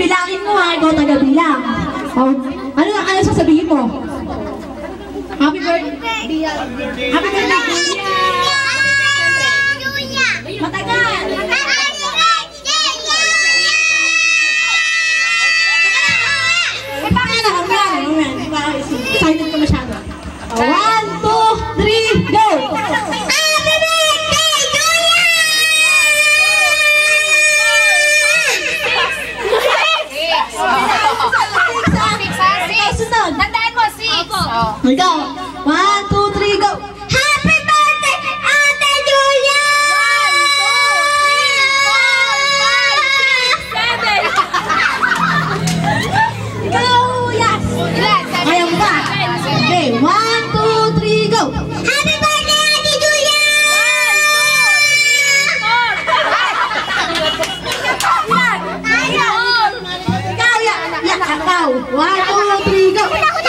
Bilangin mo ha, ikaw taga-bilang. Oh, ano sasabihin mo? Happy birthday. Happy birthday. Matagal. Excited ka masyado. 1, 2, 3, go! Happy birthday, Julia! Sunod. Tandaan mo, 6. Ikaw. 1, 2, 3, go! Happy birthday, Ate Julia! 1, 2, 3, 4, 5, 6, 7. Ikaw, yes! Kaya mo ba? Okay, 1, 2, 3, go! Happy birthday, Ate Julia! 1, 2, 3, go!